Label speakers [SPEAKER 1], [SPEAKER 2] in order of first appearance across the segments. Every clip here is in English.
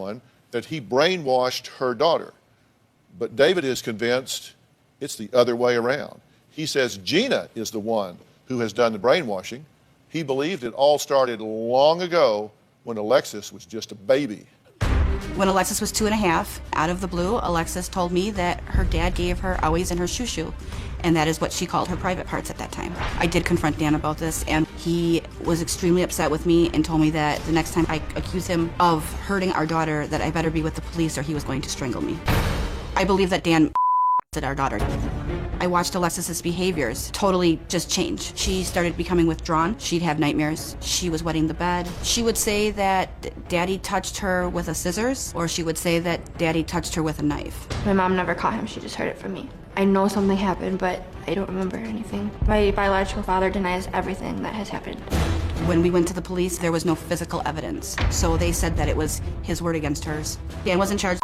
[SPEAKER 1] one that he brainwashed her daughter. But David is convinced it's the other way around. He says Gina is the one who has done the brainwashing. He believed it all started long ago when Alexis was just a baby.
[SPEAKER 2] When Alexis was 2.5, out of the blue, Alexis told me that her dad gave her always in her shoo-shoo, and that is what she called her private parts at that time. I did confront Dan about this, and he was extremely upset with me and told me that the next time I accuse him of hurting our daughter, that I better be with the police or he was going to strangle me. I believe that Dan at our daughter. I watched Alexis's behaviors totally just change. She started becoming withdrawn. She'd have nightmares. She was wetting the bed. She would say that Daddy touched her with a scissors, or she would say that Daddy touched her with a knife.
[SPEAKER 3] My mom never caught him. She just heard it from me. I know something happened, but I don't remember anything. My biological father denies everything that has happened.
[SPEAKER 2] When we went to the police, there was no physical evidence, so they said that it was his word against hers. Dan was in charge.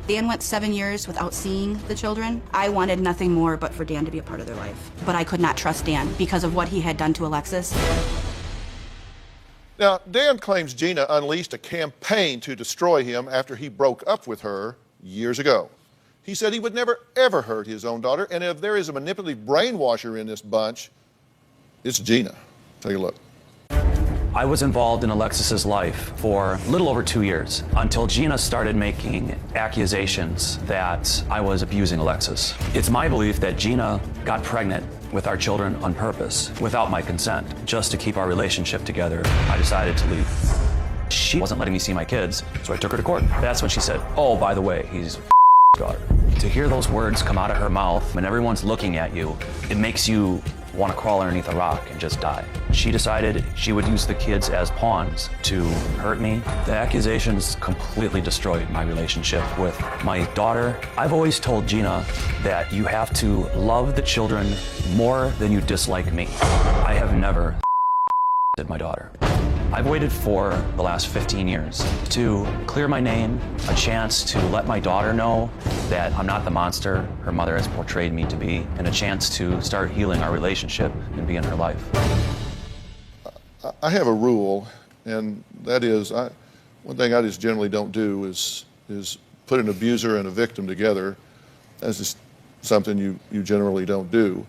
[SPEAKER 2] Dan went 7 years without seeing the children. I wanted nothing more but for Dan to be a part of their life. But I could not trust Dan because of what he had done to Alexis.
[SPEAKER 1] Now, Dan claims Gina unleashed a campaign to destroy him after he broke up with her years ago. He said he would never, ever hurt his own daughter, and if there is a manipulative brainwasher in this bunch, it's Gina. Take a look.
[SPEAKER 4] I was involved in Alexis's life for a little over 2 years until Gina started making accusations that I was abusing Alexis. It's my belief that Gina got pregnant with our children on purpose, without my consent, just to keep our relationship together. I decided to leave. She wasn't letting me see my kids, so I took her to court. That's when she said, "Oh, by the way, he's daughter." To hear those words come out of her mouth when everyone's looking at you, it makes you want to crawl underneath a rock and just die. She decided she would use the kids as pawns to hurt me. The accusations completely destroyed my relationship with my daughter. I've always told Gina that you have to love the children more than you dislike me. I have never my daughter. I've waited for the last 15 years to clear my name, a chance to let my daughter know that I'm not the monster her mother has portrayed me to be, and a chance to start healing our relationship and be in her life.
[SPEAKER 1] I have a rule, and that is, one thing I just generally don't do is put an abuser and a victim together. That's just something you generally don't do.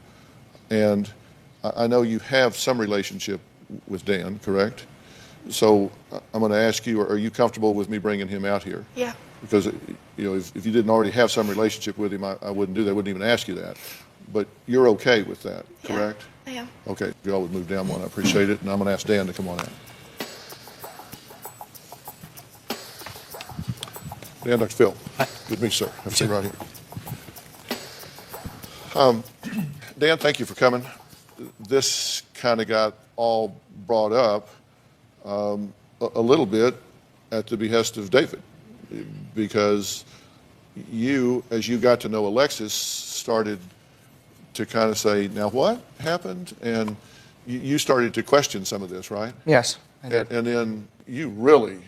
[SPEAKER 1] And I know you have some relationship with Dan, correct? So I'm going to ask you, are you comfortable with me bringing him out here?
[SPEAKER 3] Yeah.
[SPEAKER 1] Because, if you didn't already have some relationship with him, I wouldn't do that. I wouldn't even ask you that. But you're okay with that, correct?
[SPEAKER 3] Yeah, I am.
[SPEAKER 1] Okay, if y'all would move down one, I appreciate it. And I'm going to ask Dan to come on out. Dan, Dr. Phil.
[SPEAKER 5] Hi.
[SPEAKER 1] Good to meet you, sir. Have a seat right here. Dan, thank you for coming. This kind of got all brought up a little bit at the behest of David, because you, as you got to know Alexis, started to kind of say, now what happened? And you started to question some of this, right?
[SPEAKER 5] Yes, I did.
[SPEAKER 1] And then you really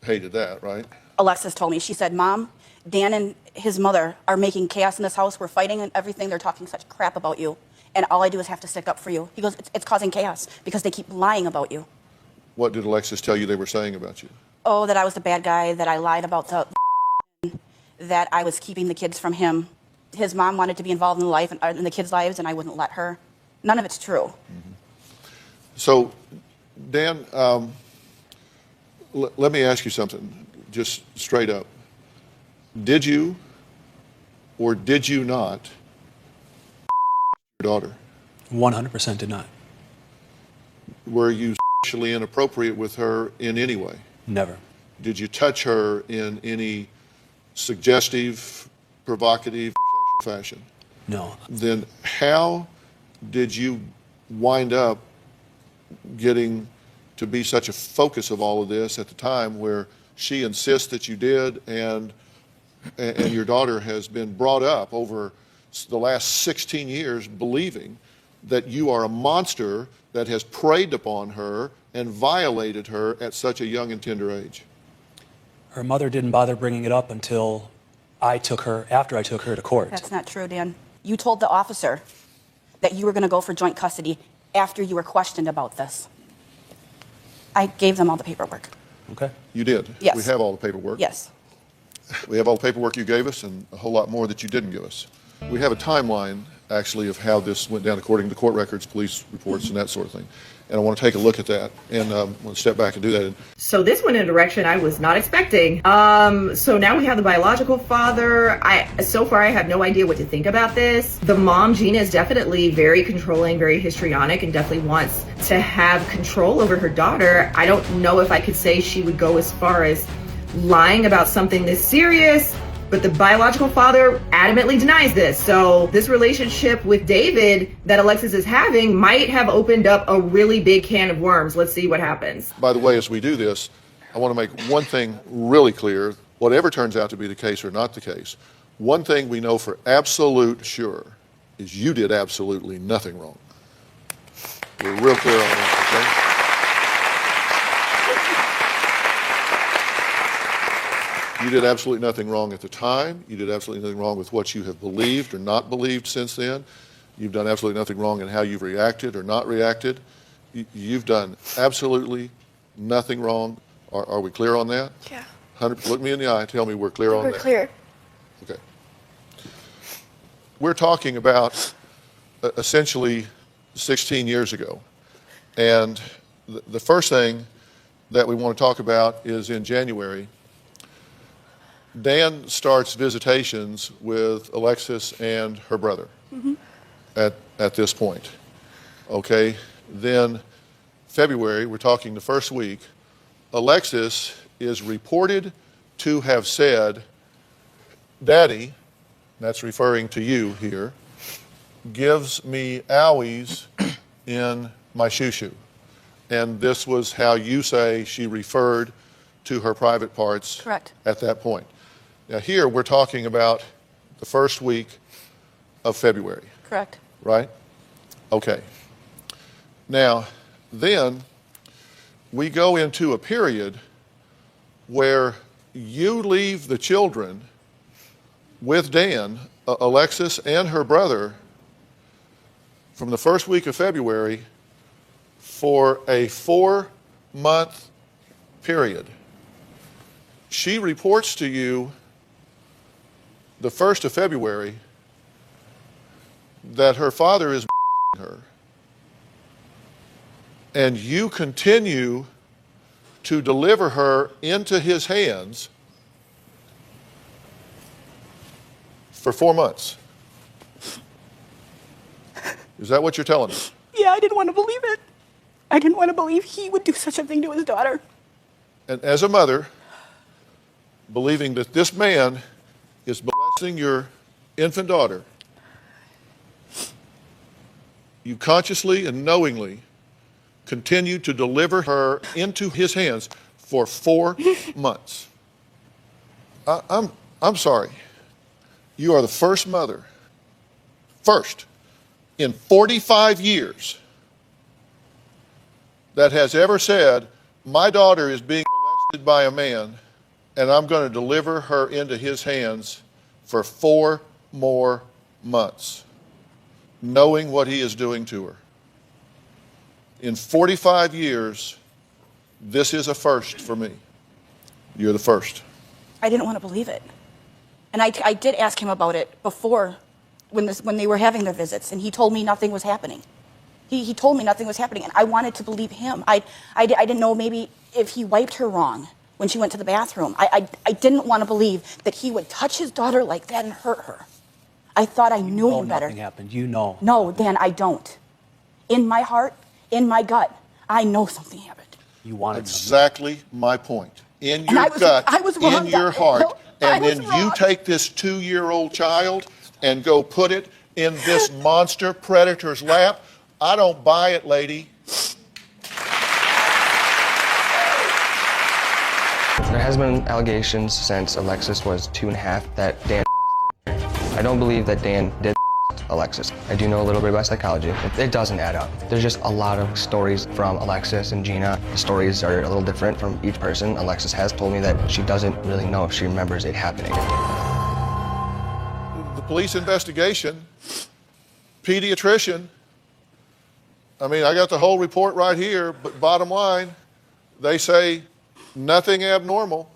[SPEAKER 1] hated that, right?
[SPEAKER 2] Alexis told me, she said, "Mom, Dan and his mother are making chaos in this house. We're fighting and everything. They're talking such crap about you. And all I do is have to stick up for you." He goes, it's causing chaos because they keep lying about you.
[SPEAKER 1] What did Alexis tell you they were saying about you?
[SPEAKER 2] Oh, that I was the bad guy, that I lied about that I was keeping the kids from him. His mom wanted to be involved in the kids' lives, and I wouldn't let her. None of it's true.
[SPEAKER 1] Mm-hmm. So, Dan, let me ask you something, just straight up. Did you or did you not your daughter?
[SPEAKER 5] 100% did not.
[SPEAKER 1] Were you sexually inappropriate with her in any way?
[SPEAKER 5] Never.
[SPEAKER 1] Did you touch her in any suggestive, provocative, or sexual fashion?
[SPEAKER 5] No.
[SPEAKER 1] Then how did you wind up getting to be such a focus of all of this at the time where she insists that you did, and your daughter has been brought up over the last 16 years believing that you are a monster that has preyed upon her and violated her at such a young and tender age?
[SPEAKER 5] Her mother didn't bother bringing it up until after I took her to court.
[SPEAKER 2] That's not true, Dan. You told the officer that you were going to go for joint custody after you were questioned about this. I gave them all the paperwork.
[SPEAKER 5] Okay.
[SPEAKER 1] You did?
[SPEAKER 2] Yes.
[SPEAKER 1] We have all the paperwork.
[SPEAKER 2] Yes.
[SPEAKER 1] We have all the paperwork you gave us and a whole lot more that you didn't give us. We have a timeline, actually, of how this went down according to court records, police reports, and that sort of thing. And I want to take a look at that, and I want to step back and do that.
[SPEAKER 6] So this went in a direction I was not expecting. So now we have the biological father. So far I have no idea what to think about this. The mom, Gina, is definitely very controlling, very histrionic, and definitely wants to have control over her daughter. I don't know if I could say she would go as far as lying about something this serious, but the biological father adamantly denies this. So this relationship with David that Alexis is having might have opened up a really big can of worms. Let's see what happens.
[SPEAKER 1] By the way, as we do this, I want to make one thing really clear. Whatever turns out to be the case or not the case, one thing we know for absolute sure is you did absolutely nothing wrong. We're real clear on that, okay? You did absolutely nothing wrong at the time. You did absolutely nothing wrong with what you have believed or not believed since then. You've done absolutely nothing wrong in how you've reacted or not reacted. You've done absolutely nothing wrong. Are we clear on that?
[SPEAKER 3] Yeah.
[SPEAKER 1] Look me in the eye. Tell me we're clear on that.
[SPEAKER 3] We're clear.
[SPEAKER 1] Okay. We're talking about essentially 16 years ago. And the first thing that we want to talk about is in January, Dan starts visitations with Alexis and her brother at this point. Okay, then February, we're talking the first week, Alexis is reported to have said, Daddy, that's referring to you here, gives me owies in my shoo-shoo. And this was how you say she referred to her private parts.
[SPEAKER 2] Correct.
[SPEAKER 1] At that point. Now here we're talking about the first week of February,
[SPEAKER 2] Correct.
[SPEAKER 1] right? Okay. Now, then we go into a period where you leave the children with Dan, Alexis and her brother, from the first week of February for a 4-month period. She reports to you the 1st of February that her father is her. And you continue to deliver her into his hands for 4 months. Is that what you're telling us?
[SPEAKER 2] Yeah, I didn't want to believe it. I didn't want to believe he would do such a thing to his daughter.
[SPEAKER 1] And as a mother, believing that this man is molesting your infant daughter, you consciously and knowingly continue to deliver her into his hands for 4 months. I'm sorry. You are the first mother, first, in 45 years that has ever said, my daughter is being molested by a man, and I'm going to deliver her into his hands for 4 more months, knowing what he is doing to her. In 45 years, this is a first for me. You're the first.
[SPEAKER 2] I didn't want to believe it. And I did ask him about it before, when they were having their visits, and he told me nothing was happening. He told me nothing was happening, and I wanted to believe him. I didn't know maybe if he wiped her wrong when she went to the bathroom. I didn't want to believe that he would touch his daughter like that and hurt her. I thought I knew him better.
[SPEAKER 5] Nothing happened. You know.
[SPEAKER 2] No, Dan, I don't. In my heart, in my gut, I know something happened.
[SPEAKER 5] You wanted
[SPEAKER 1] Exactly my point. In
[SPEAKER 2] And
[SPEAKER 1] your
[SPEAKER 2] I was
[SPEAKER 1] gut,
[SPEAKER 2] wrong,
[SPEAKER 1] in your
[SPEAKER 2] Dr.
[SPEAKER 1] heart,
[SPEAKER 2] Phil.
[SPEAKER 1] and
[SPEAKER 2] I was
[SPEAKER 1] then you
[SPEAKER 2] wrong.
[SPEAKER 1] take this 2-year-old child and go put it in this monster predator's lap. I don't buy it, lady.
[SPEAKER 7] There has been allegations since Alexis was 2.5 that Dan I don't believe that Dan did Alexis. I do know a little bit about psychology. It doesn't add up. There's just a lot of stories from Alexis and Gina. The stories are a little different from each person. Alexis has told me that she doesn't really know if she remembers it happening.
[SPEAKER 1] The police investigation, pediatrician, I mean, I got the whole report right here, but bottom line, they say Nothing abnormal.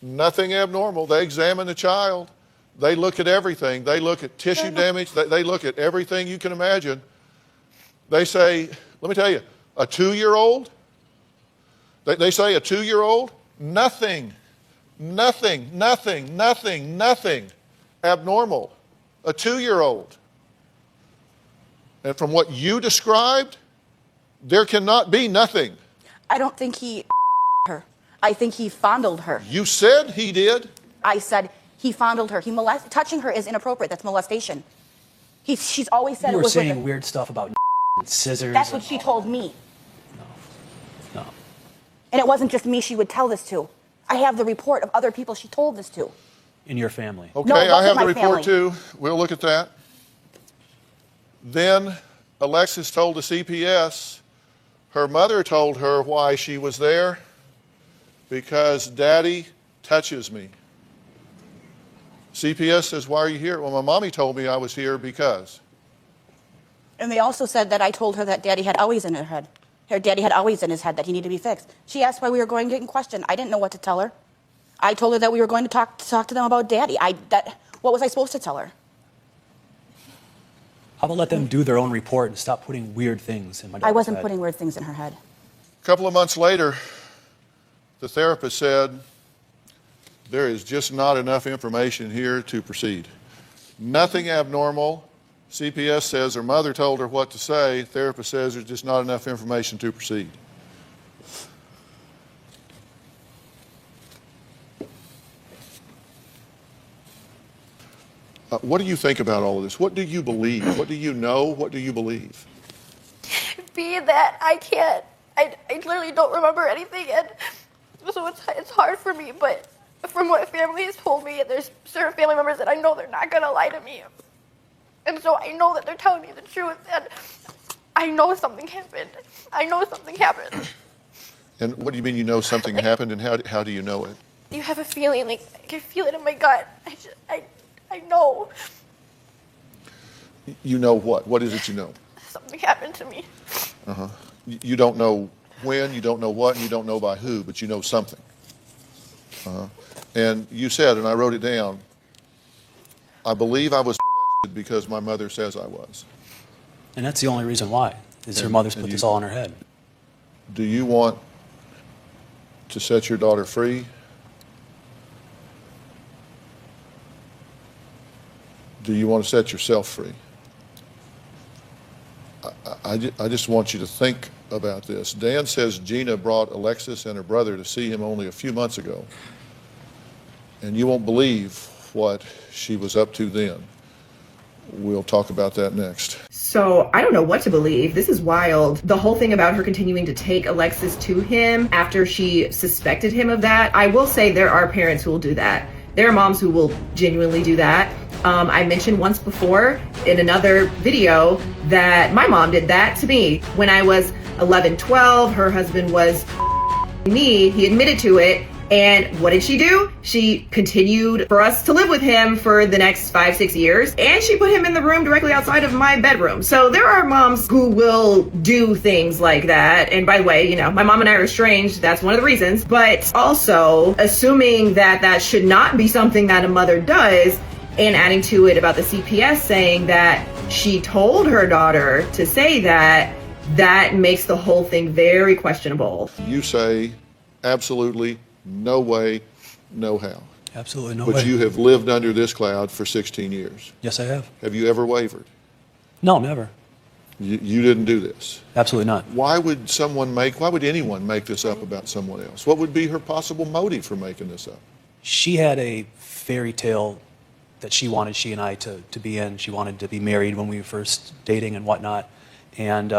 [SPEAKER 1] Nothing abnormal. They examine the child. They look at everything. They look at tissue damage. They look at everything you can imagine. They say, let me tell you, a 2-year-old, they say a 2-year-old, nothing abnormal. A 2-year-old. And from what you described, there cannot be nothing.
[SPEAKER 2] I don't think he her. I think he fondled her.
[SPEAKER 1] You said he did.
[SPEAKER 2] I said he fondled her. Touching her is inappropriate. That's molestation. She's always said
[SPEAKER 5] You
[SPEAKER 2] it
[SPEAKER 5] were
[SPEAKER 2] was with
[SPEAKER 5] saying weird stuff about and scissors.
[SPEAKER 2] That's what she told me.
[SPEAKER 5] No.
[SPEAKER 2] And it wasn't just me she would tell this to. I have the report of other people she told this to.
[SPEAKER 5] In your family.
[SPEAKER 1] Okay,
[SPEAKER 2] No, it
[SPEAKER 1] I have
[SPEAKER 2] wasn't
[SPEAKER 1] the
[SPEAKER 2] my
[SPEAKER 1] report
[SPEAKER 2] family.
[SPEAKER 1] too. We'll look at that. Then Alexis told the CPS her mother told her why she was there. Because Daddy touches me. CPS says, why are you here? Well, my mommy told me I was here because.
[SPEAKER 2] And they also said that I told her that Daddy had always in her head. Her daddy had always in his head that he needed to be fixed. She asked why we were going to get in question. I didn't know what to tell her. I told her that we were going to talk to them about Daddy. What was I supposed to tell her?
[SPEAKER 5] How about let them do their own report and stop putting weird things in my daughter's
[SPEAKER 2] I wasn't
[SPEAKER 5] head?
[SPEAKER 2] putting weird things in her head.
[SPEAKER 1] A couple of months later, the therapist said, there is just not enough information here to proceed. Nothing abnormal. CPS says her mother told her what to say. Therapist says there's just not enough information to proceed. What do you think about all of this? What do you believe? What do you know? What do you believe?
[SPEAKER 3] Being that I literally don't remember anything, and so it's hard for me, but from what family has told me, there's certain family members that I know they're not going to lie to me. And so I know that they're telling me the truth, and I know something happened. I know something happened.
[SPEAKER 1] And what do you mean you know something happened, and how do you know it?
[SPEAKER 3] You have a feeling, like, I can feel it in my gut. I know.
[SPEAKER 1] You know what? What is it you know?
[SPEAKER 3] Something happened to me.
[SPEAKER 1] Uh-huh. You don't know when, you don't know what, and you don't know by who, but you know something. Uh-huh. And you said, and I wrote it down, I believe I was molested because my mother says I was.
[SPEAKER 5] And that's the only reason why, is her mother's put this all in her head.
[SPEAKER 1] Do you want to set your daughter free? Do you want to set yourself free? I just want you to think about this. Dan says Gina brought Alexis and her brother to see him only a few months ago. And you won't believe what she was up to then. We'll talk about that next.
[SPEAKER 6] So I don't know what to believe. This is wild. The whole thing about her continuing to take Alexis to him after she suspected him of that. I will say there are parents who will do that. There are moms who will genuinely do that. I mentioned once before in another video that my mom did that to me when I was 11, 12. Her husband was me. He admitted to it. And what did she do? She continued for us to live with him for the next 5, 6 years. And she put him in the room directly outside of my bedroom. So there are moms who will do things like that. And by the way, you know, my mom and I are estranged. That's one of the reasons. But also assuming that that should not be something that a mother does, and adding to it about the CPS saying that she told her daughter to say that, that makes the whole thing very questionable.
[SPEAKER 1] You say absolutely no way, no how.
[SPEAKER 5] Absolutely no way.
[SPEAKER 1] But you have lived under this cloud for 16 years.
[SPEAKER 5] Yes, I have.
[SPEAKER 1] Have you ever wavered?
[SPEAKER 5] No, never.
[SPEAKER 1] You didn't do this.
[SPEAKER 5] Absolutely not.
[SPEAKER 1] Why would anyone make this up about someone else? What would be her possible motive for making this up?
[SPEAKER 5] She had a fairy tale that she wanted she and I to be in. She wanted to be married when we were first dating and whatnot. And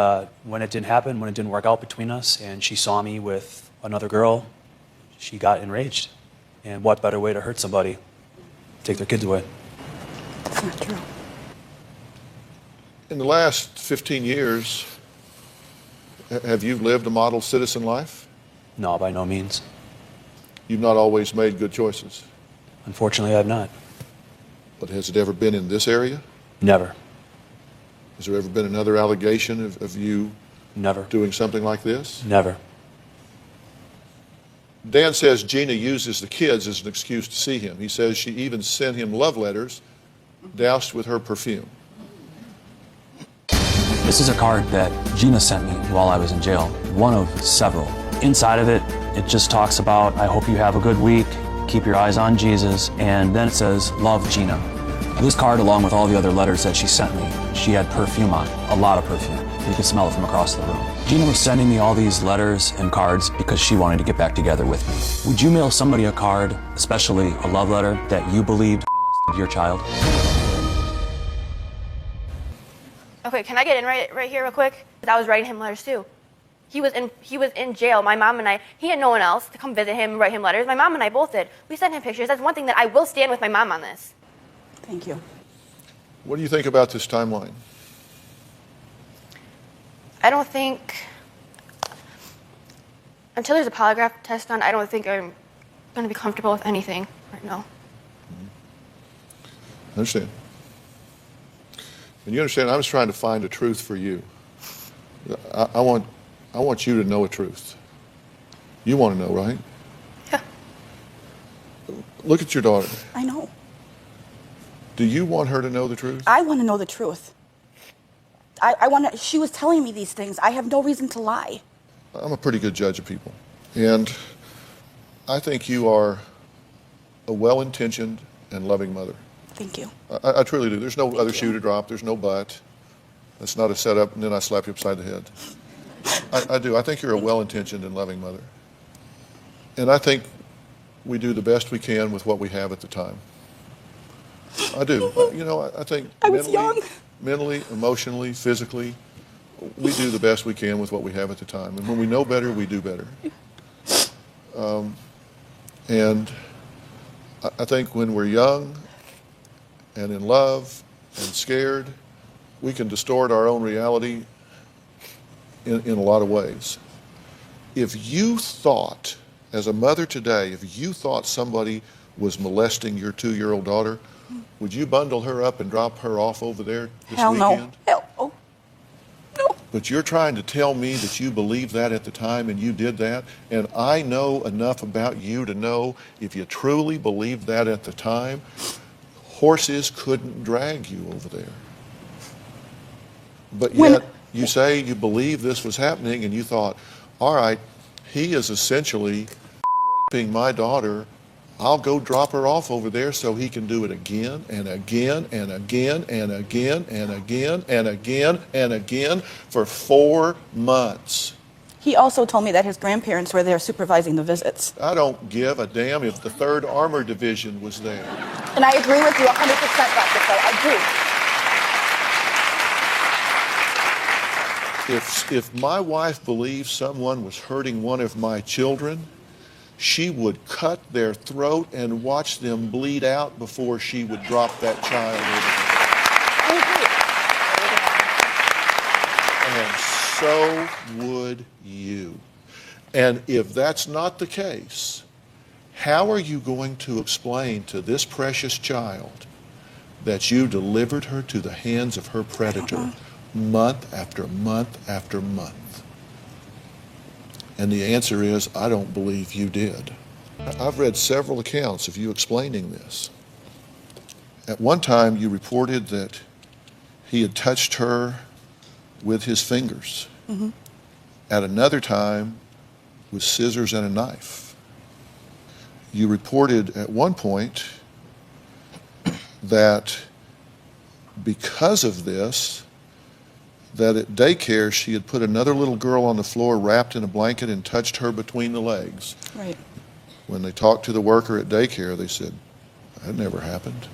[SPEAKER 5] when it didn't happen, when it didn't work out between us, and she saw me with another girl, she got enraged. And what better way to hurt somebody? Take their kids away.
[SPEAKER 2] That's not true.
[SPEAKER 1] In the last 15 years, have you lived a model citizen life?
[SPEAKER 5] No, by no means.
[SPEAKER 1] You've not always made good choices.
[SPEAKER 5] Unfortunately, I have not.
[SPEAKER 1] But has it ever been in this area?
[SPEAKER 5] Never.
[SPEAKER 1] Has there ever been another allegation of you
[SPEAKER 5] Never.
[SPEAKER 1] doing something like this?
[SPEAKER 5] Never.
[SPEAKER 1] Dan says Gina uses the kids as an excuse to see him. He says she even sent him love letters doused with her perfume.
[SPEAKER 4] This is a card that Gina sent me while I was in jail, one of several. Inside of it, it just talks about, I hope you have a good week, keep your eyes on Jesus, and then it says, love, Gina. This card, along with all the other letters that she sent me, she had perfume on, a lot of perfume. You could smell it from across the room. Gina was sending me all these letters and cards because she wanted to get back together with me. Would you mail somebody a card, especially a love letter, that you believed molested your child?
[SPEAKER 3] Okay, can I get in right here real quick? I was writing him letters too. He was in jail. My mom and I, he had no one else to come visit him and write him letters. My mom and I both did. We sent him pictures. That's one thing that I will stand with my mom on this.
[SPEAKER 2] Thank you.
[SPEAKER 1] What do you think about this timeline?
[SPEAKER 3] I don't think, until there's a polygraph test done, I don't think I'm going to be comfortable with anything right now.
[SPEAKER 1] I understand. And you understand, I'm just trying to find a truth for you. I want you to know a truth. You want to know, right?
[SPEAKER 3] Yeah.
[SPEAKER 1] Look at your daughter.
[SPEAKER 2] I know.
[SPEAKER 1] Do you want her to know the truth?
[SPEAKER 2] I want to know the truth. She was telling me these things. I have no reason to lie.
[SPEAKER 1] I'm a pretty good judge of people. And I think you are a well-intentioned and loving mother.
[SPEAKER 2] Thank you.
[SPEAKER 1] I truly do. There's no other shoe to drop. There's no but. That's not a setup, and then I slap you upside the head. I do. I think you're a well-intentioned and loving mother. And I think we do the best we can with what we have at the time. I do. You know, I think
[SPEAKER 2] I was young.
[SPEAKER 1] Mentally, emotionally, physically, we do the best we can with what we have at the time. And when we know better, we do better. And I think when we're young and in love and scared, we can distort our own reality in a lot of ways. If you thought, as a mother today, if you thought somebody was molesting your 2-year-old daughter, would you bundle her up and drop her off over there this
[SPEAKER 2] Hell no.
[SPEAKER 1] weekend?
[SPEAKER 2] Hell no. No.
[SPEAKER 1] But you're trying to tell me that you believed that at the time and you did that, and I know enough about you to know if you truly believed that at the time, horses couldn't drag you over there. But yet, you say you believe this was happening and you thought, all right, he is essentially raping my daughter. I'll go drop her off over there so he can do it again and again and again and again and again and again and again for 4 months.
[SPEAKER 2] He also told me that his grandparents were there supervising the visits.
[SPEAKER 1] I don't give a damn if the 3rd Armored Division was there.
[SPEAKER 2] And I agree with you 100%, Dr. Phil. I do.
[SPEAKER 1] If my wife believed someone was hurting one of my children, she would cut their throat and watch them bleed out before she would drop that child over there. And so would you. And if that's not the case, how are you going to explain to this precious child that you delivered her to the hands of her predator month after month after month? And the answer is, I don't believe you did. I've read several accounts of you explaining this. At one time, you reported that he had touched her with his fingers. Mm-hmm. At another time, with scissors and a knife. You reported at one point that because of this, that at daycare she had put another little girl on the floor wrapped in a blanket and touched her between the legs.
[SPEAKER 2] Right.
[SPEAKER 1] When they talked to the worker at daycare, they said, that never happened.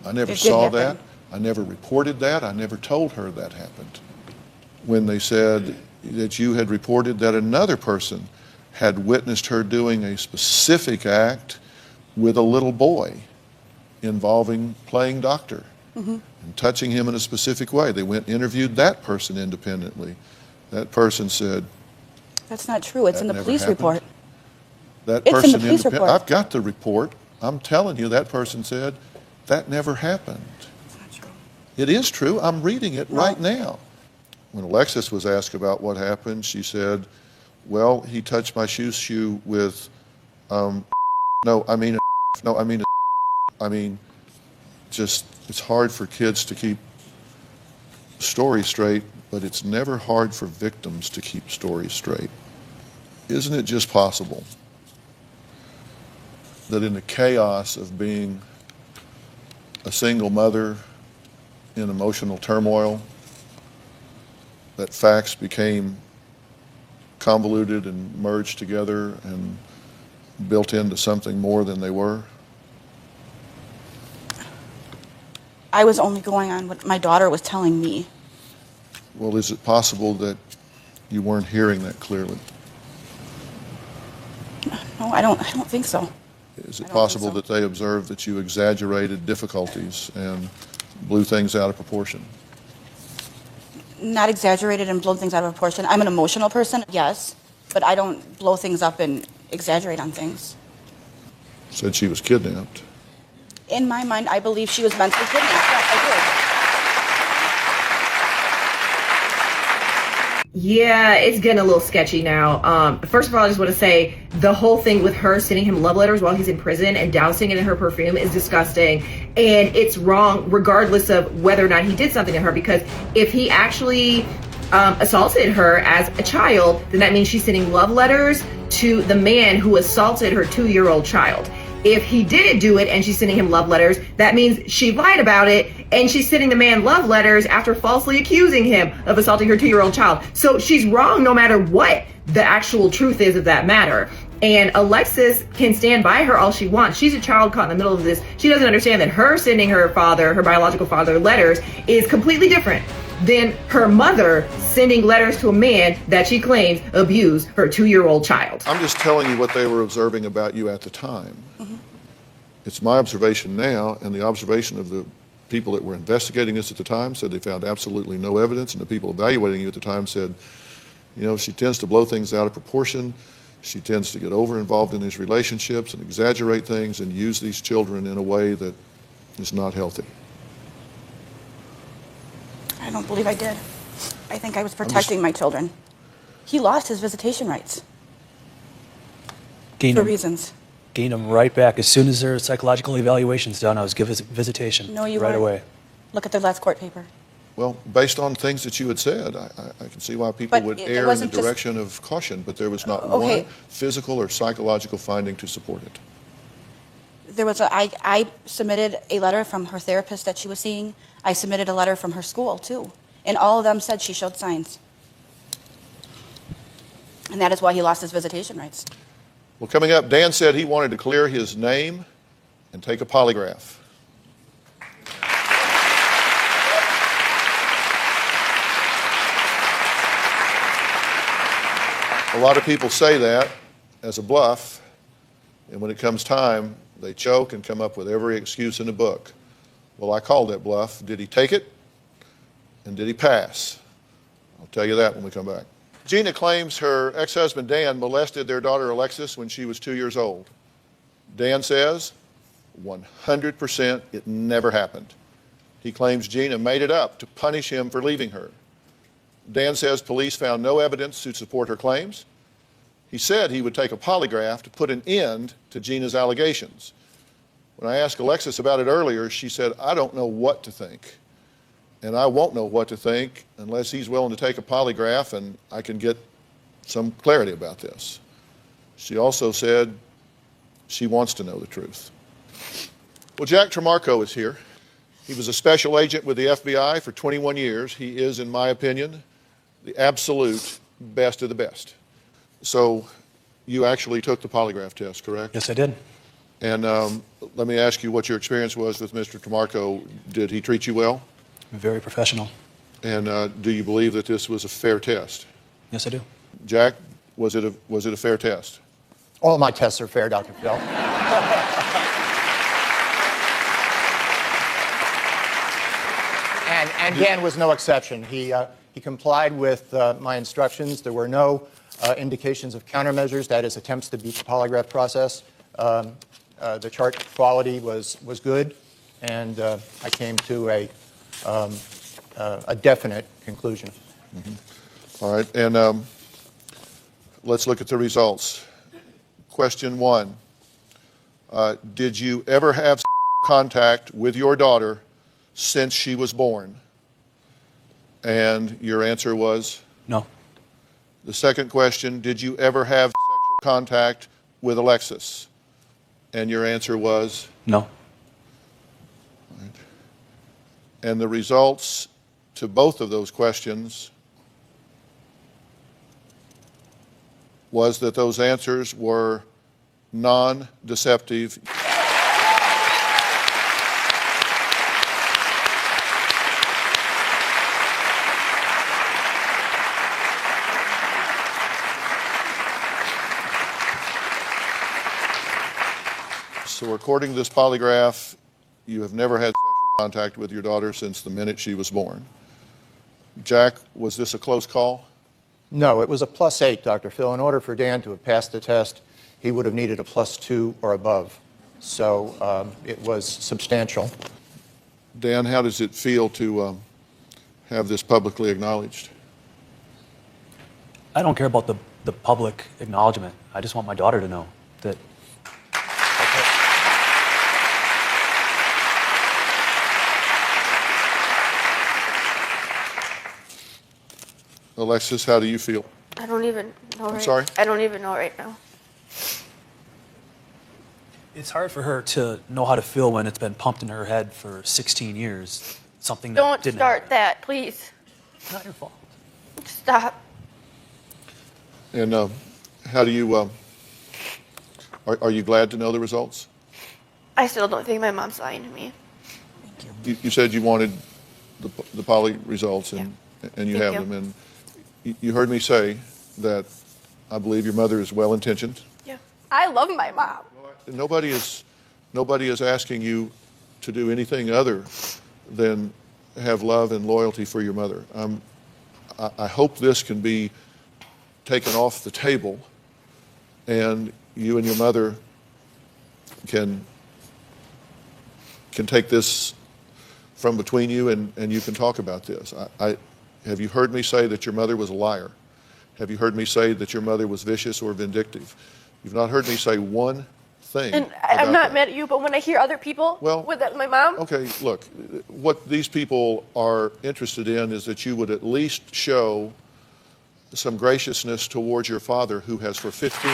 [SPEAKER 1] I never saw that. I never reported that. I never told her that happened. When they said that you had reported that another person had witnessed her doing a specific act with a little boy involving playing doctor. Mm-hmm. And touching him in a specific way. They went and interviewed that person independently. That person said,
[SPEAKER 2] that's not true. It's in the police report.
[SPEAKER 1] That person in the police report. I've got the report. I'm telling you, that person said, that never happened.
[SPEAKER 2] That's not true.
[SPEAKER 1] It is true. I'm reading it right now. When Alexis was asked about what happened, she said, Well, he touched my shoe with, no, I mean, no, I mean, I mean, just, it's hard for kids to keep stories straight, but it's never hard for victims to keep stories straight. Isn't it just possible that in the chaos of being a single mother in emotional turmoil, that facts became convoluted and merged together and built into something more than they were?
[SPEAKER 2] I was only going on what my daughter was telling me.
[SPEAKER 1] Well, is it possible that you weren't hearing that clearly?
[SPEAKER 2] No, I don't think so.
[SPEAKER 1] Is it possible that they observed that you exaggerated difficulties and blew things out of proportion?
[SPEAKER 2] Not exaggerated and blow things out of proportion. I'm an emotional person, yes, but I don't blow things up and exaggerate on things.
[SPEAKER 1] Said she was kidnapped.
[SPEAKER 2] In my mind, I believe she was mentally kidnapped. Yes, I
[SPEAKER 6] Yeah, it's getting a little sketchy now. First of all, I just want to say the whole thing with her sending him love letters while he's in prison and dousing it in her perfume is disgusting. And it's wrong regardless of whether or not he did something to her, because if he actually assaulted her as a child, then that means she's sending love letters to the man who assaulted her 2-year-old child. If he didn't do it and she's sending him love letters, that means she lied about it and she's sending the man love letters after falsely accusing him of assaulting her 2-year-old child. So she's wrong no matter what the actual truth is of that matter. And Alexis can stand by her all she wants. She's a child caught in the middle of this. She doesn't understand that her sending her father, her biological father, letters is completely different than her mother sending letters to a man that she claims abused her 2-year-old child.
[SPEAKER 1] I'm just telling you what they were observing about you at the time. Mm-hmm. It's my observation now, and the observation of the people that were investigating this at the time said they found absolutely no evidence, and the people evaluating you at the time said, you know, she tends to blow things out of proportion. She tends to get over-involved in these relationships and exaggerate things and use these children in a way that is not healthy.
[SPEAKER 2] I don't believe I did. I think I was protecting my children. He lost his visitation rights for reasons.
[SPEAKER 5] Gained them right back. As soon as their psychological evaluation's done, I was given visitation
[SPEAKER 2] No, you
[SPEAKER 5] right
[SPEAKER 2] weren't.
[SPEAKER 5] away.
[SPEAKER 2] Look at their last court paper.
[SPEAKER 1] Well, based on things that you had said, I can see why people
[SPEAKER 2] But
[SPEAKER 1] would
[SPEAKER 2] it
[SPEAKER 1] err in the
[SPEAKER 2] wasn't just-
[SPEAKER 1] direction of caution, but there was not
[SPEAKER 2] Okay.
[SPEAKER 1] one physical or psychological finding to support it.
[SPEAKER 2] There was I submitted a letter from her therapist that she was seeing. I submitted a letter from her school, too. And all of them said she showed signs. And that is why he lost his visitation rights.
[SPEAKER 1] Well, coming up, Dan said he wanted to clear his name and take a polygraph. A lot of people say that as a bluff, and when it comes time, they choke and come up with every excuse in the book. Well, I called that bluff. Did he take it? And did he pass? I'll tell you that when we come back. Gina claims her ex-husband Dan molested their daughter Alexis when she was 2 years old. Dan says 100% it never happened. He claims Gina made it up to punish him for leaving her. Dan says police found no evidence to support her claims. He said he would take a polygraph to put an end to Gina's allegations. When I asked Alexis about it earlier, she said, I don't know what to think. And I won't know what to think unless he's willing to take a polygraph and I can get some clarity about this. She also said she wants to know the truth. Well, Jack Tremarco is here. He was a special agent with the FBI for 21 years. He is, in my opinion, the absolute best of the best. So you actually took the polygraph test, correct?
[SPEAKER 5] Yes, I did.
[SPEAKER 1] And let me ask you what your experience was with Mr. Tremarco. Did he treat you well?
[SPEAKER 5] Very professional.
[SPEAKER 1] And do you believe that this was a fair test?
[SPEAKER 5] Yes, I do.
[SPEAKER 1] Jack, was it a fair test?
[SPEAKER 8] All my tests are fair, Dr. Phil. And Dan was no exception. He complied with my instructions. There were no indications of countermeasures, that is, attempts to beat the polygraph process. The chart quality was good, and I came to a definite conclusion.
[SPEAKER 1] Mm-hmm. All right. And let's look at the results. Question 1. Did you ever have contact with your daughter since she was born? And your answer was?
[SPEAKER 5] No.
[SPEAKER 1] The second question, did you ever have sexual contact with Alexis? And your answer was?
[SPEAKER 5] No.
[SPEAKER 1] Right. And the results to both of those questions was that those answers were non-deceptive. So according to this polygraph, you have never had sexual contact with your daughter since the minute she was born. Jack, was this a close call?
[SPEAKER 8] No, it was a +8, Dr. Phil. In order for Dan to have passed the test, he would have needed a +2 or above. So it was substantial.
[SPEAKER 1] Dan, how does it feel to have this publicly acknowledged?
[SPEAKER 5] I don't care about the public acknowledgement. I just want my daughter to know that.
[SPEAKER 1] Alexis, how do you feel?
[SPEAKER 3] I don't even know.
[SPEAKER 1] Sorry?
[SPEAKER 3] I don't even know right now.
[SPEAKER 5] It's hard for her to know how to feel when it's been pumped in her head for 16 years. Something that
[SPEAKER 3] Don't
[SPEAKER 5] didn't
[SPEAKER 3] start
[SPEAKER 5] happen.
[SPEAKER 3] that, please.
[SPEAKER 5] It's not your fault.
[SPEAKER 3] Stop.
[SPEAKER 1] And how do you, are you glad to know the results?
[SPEAKER 3] I still don't think my mom's lying to me.
[SPEAKER 1] You said you wanted the poly results, and you
[SPEAKER 3] Thank
[SPEAKER 1] have
[SPEAKER 3] you.
[SPEAKER 1] them. And you heard me say that I believe your mother is well-intentioned.
[SPEAKER 3] Yeah. I love my mom.
[SPEAKER 1] Nobody is asking you to do anything other than have love and loyalty for your mother. I hope this can be taken off the table, and you and your mother can take this from between you, and you can talk about this. Have you heard me say that your mother was a liar? Have you heard me say that your mother was vicious or vindictive? You've not heard me say one thing.
[SPEAKER 3] And I'm
[SPEAKER 1] about
[SPEAKER 3] not
[SPEAKER 1] that.
[SPEAKER 3] mad at you, but when I hear other people with my mom,
[SPEAKER 1] Okay, look, what these people are interested in is that you would at least show some graciousness towards your father, who has for 15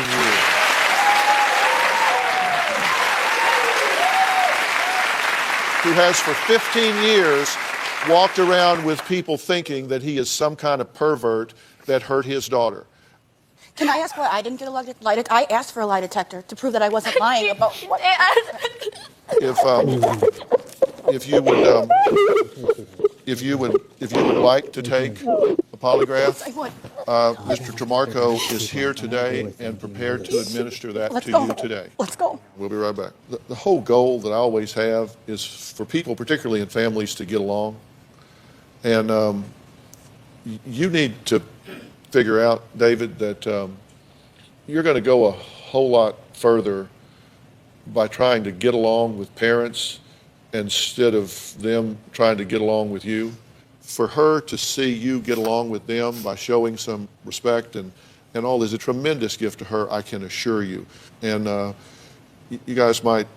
[SPEAKER 1] years walked around with people thinking that he is some kind of pervert that hurt his daughter.
[SPEAKER 2] Can I ask why I didn't get a lie detector? I asked for a lie detector to prove that I wasn't lying about what.
[SPEAKER 1] If you would like to take a polygraph,
[SPEAKER 2] I would.
[SPEAKER 1] Mr. Tremarco is here today and prepared to administer that
[SPEAKER 2] Let's
[SPEAKER 1] to
[SPEAKER 2] go.
[SPEAKER 1] you today.
[SPEAKER 2] Let's go.
[SPEAKER 1] We'll be right back. The whole goal that I always have is for people, particularly in families, to get along. And you need to figure out, David, that you're going to go a whole lot further by trying to get along with parents instead of them trying to get along with you. For her to see you get along with them by showing some respect and all is a tremendous gift to her, I can assure you. And you guys might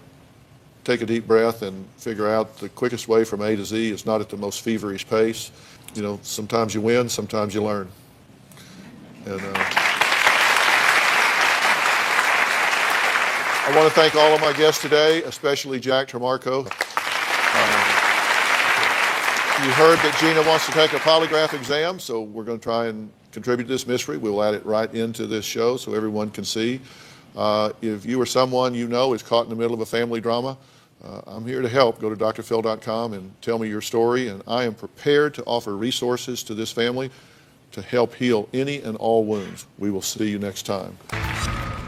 [SPEAKER 1] take a deep breath and figure out the quickest way from A to Z is not at the most feverish pace. You know, sometimes you win, sometimes you learn. And I want to thank all of my guests today, especially Jack Tremarco. You heard that Gina wants to take a polygraph exam, so we're going to try and contribute to this mystery. We'll add it right into this show so everyone can see. If you or someone you know is caught in the middle of a family drama, I'm here to help. Go to drphil.com and tell me your story, and I am prepared to offer resources to this family to help heal any and all wounds. We will see you next time.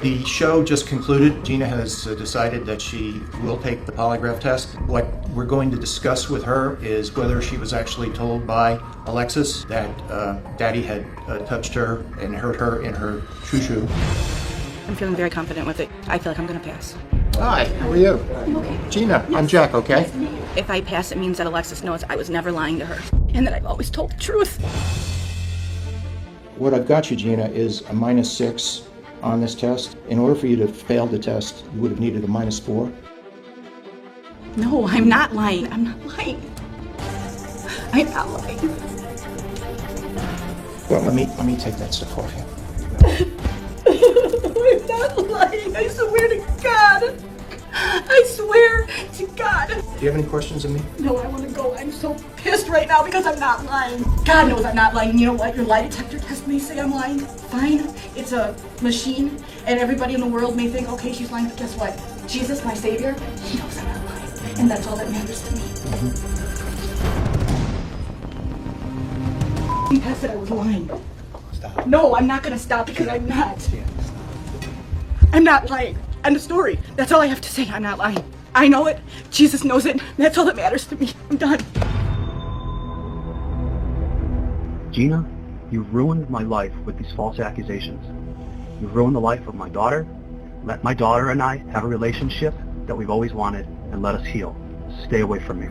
[SPEAKER 8] The show just concluded. Gina has decided that she will take the polygraph test. What we're going to discuss with her is whether she was actually told by Alexis that Daddy had touched her and hurt her in her shoo-shoo.
[SPEAKER 2] I'm feeling very confident with it. I feel like I'm going to pass.
[SPEAKER 8] Hi, how are you? Gina, I'm Jack, okay?
[SPEAKER 2] If I pass, it means that Alexis knows I was never lying to her and that I've always told the truth.
[SPEAKER 8] What I've got you, Gina, is a -6 on this test. In order for you to fail the test, you would have needed a -4.
[SPEAKER 2] No, I'm not lying. I'm not lying. I'm not lying.
[SPEAKER 8] Well, let me take that stuff off you.
[SPEAKER 2] I'm not lying. I swear to God. I swear to God.
[SPEAKER 8] Do you have any questions of me?
[SPEAKER 2] No, I want to go. I'm so pissed right now because I'm not lying. God knows I'm not lying. You know what? Your lie detector test may say I'm lying. Fine. It's a machine, and everybody in the world may think, okay, she's lying, but guess what? Jesus, my Savior, he knows I'm not lying, and that's all that matters to me. He said I was lying.
[SPEAKER 8] Stop.
[SPEAKER 2] No, I'm not going to stop because I'm not. I'm not lying. End of story. That's all I have to say. I'm not lying. I know it. Jesus knows it. That's all that matters to me. I'm done.
[SPEAKER 5] Gina, you've ruined my life with these false accusations. You've ruined the life of my daughter. Let my daughter and I have a relationship that we've always wanted, and let us heal. Stay away from me.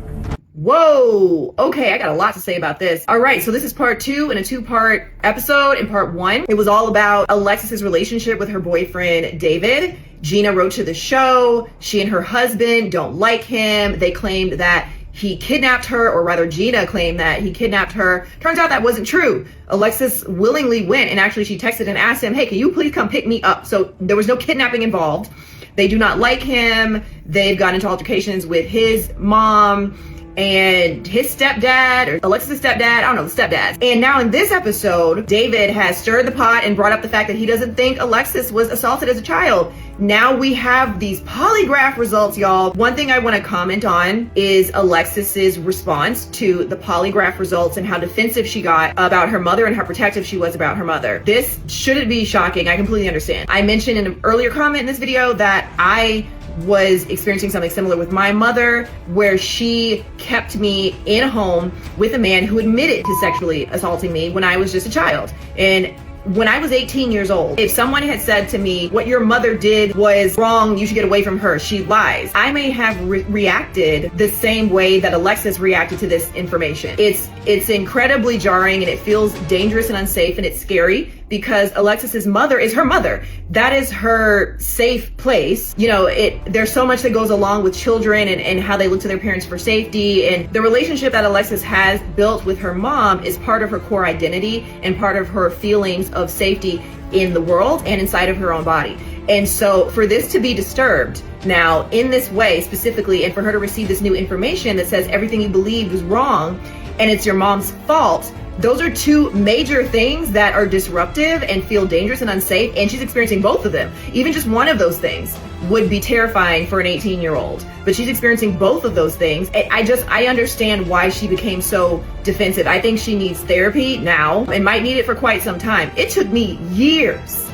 [SPEAKER 6] Whoa, okay, I got a lot to say about this. All right, so this is part 2 in a 2-part episode. In part 1, it was all about Alexis's relationship with her boyfriend, David. Gina wrote to the show. She and her husband don't like him. They claimed that he kidnapped her, or rather Gina claimed that he kidnapped her. Turns out that wasn't true. Alexis willingly went, and actually she texted and asked him, hey, can you please come pick me up? So there was no kidnapping involved. They do not like him. They've gotten into altercations with his mom and his stepdad, or Alexis' stepdad, I don't know, the stepdads. And now in this episode, David has stirred the pot and brought up the fact that he doesn't think Alexis was assaulted as a child. Now we have these polygraph results, y'all. One thing I want to comment on is Alexis's response to the polygraph results and how defensive she got about her mother and how protective she was about her mother. This shouldn't be shocking. I completely understand. I mentioned in an earlier comment in this video that I was experiencing something similar with my mother, where she kept me in a home with a man who admitted to sexually assaulting me when I was just a child. And when I was 18 years old, if someone had said to me, what your mother did was wrong, you should get away from her, she lies, I may have reacted the same way that Alexis reacted to this information. It's incredibly jarring, and it feels dangerous and unsafe, and it's scary because Alexis's mother is her mother. That is her safe place. You know, there's so much that goes along with children and how they look to their parents for safety. And the relationship that Alexis has built with her mom is part of her core identity and part of her feelings of safety in the world and inside of her own body. And so for this to be disturbed now in this way specifically, and for her to receive this new information that says everything you believed was wrong and it's your mom's fault, those are two major things that are disruptive and feel dangerous and unsafe, and she's experiencing both of them. Even just one of those things would be terrifying for an 18-year-old, but she's experiencing both of those things. I understand why she became so defensive. I think she needs therapy now and might need it for quite some time. It took me years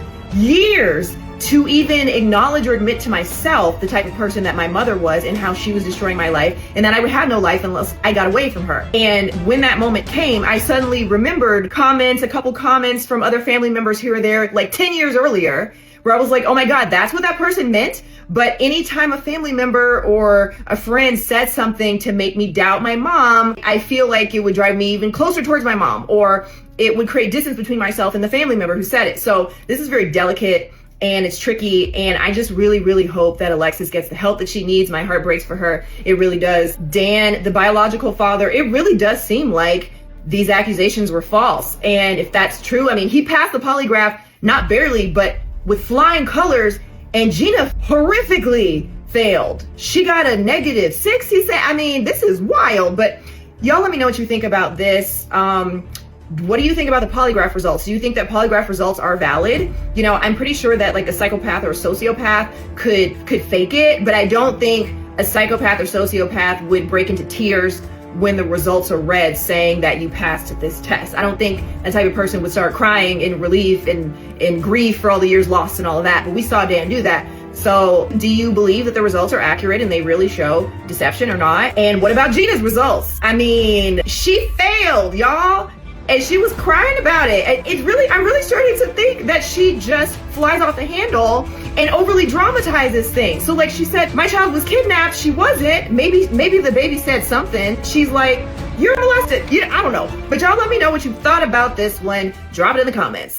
[SPEAKER 6] to even acknowledge or admit to myself the type of person that my mother was and how she was destroying my life, and that I would have no life unless I got away from her. And when that moment came, I suddenly remembered a couple comments from other family members here or there, like 10 years earlier, where I was like, oh my God, that's what that person meant. But anytime a family member or a friend said something to make me doubt my mom, I feel like it would drive me even closer towards my mom, or it would create distance between myself and the family member who said it. So this is very delicate and it's tricky, and I just really, really hope that Alexis gets the help that she needs. My heart breaks for her. It really does. Dan, the biological father, it really does seem like these accusations were false. And if that's true, I mean, he passed the polygraph, not barely, but with flying colors, and Gina horrifically failed. She got a -6, he said. I mean, this is wild, but y'all let me know what you think about this. What do you think about the polygraph results? Do you think that polygraph results are valid? You know, I'm pretty sure that like a psychopath or a sociopath could fake it, but I don't think a psychopath or sociopath would break into tears when the results are read saying that you passed this test. I don't think that type of person would start crying in relief and in grief for all the years lost and all of that, but we saw Dan do that. So do you believe that the results are accurate and they really show deception or not? And what about Gina's results? I mean, she failed, y'all. And she was crying about it. And I'm really starting to think that she just flies off the handle and overly dramatizes things. So like she said, my child was kidnapped. She wasn't. Maybe the baby said something. She's like, you're molested. I don't know. But y'all let me know what you thought about this one. Drop it in the comments.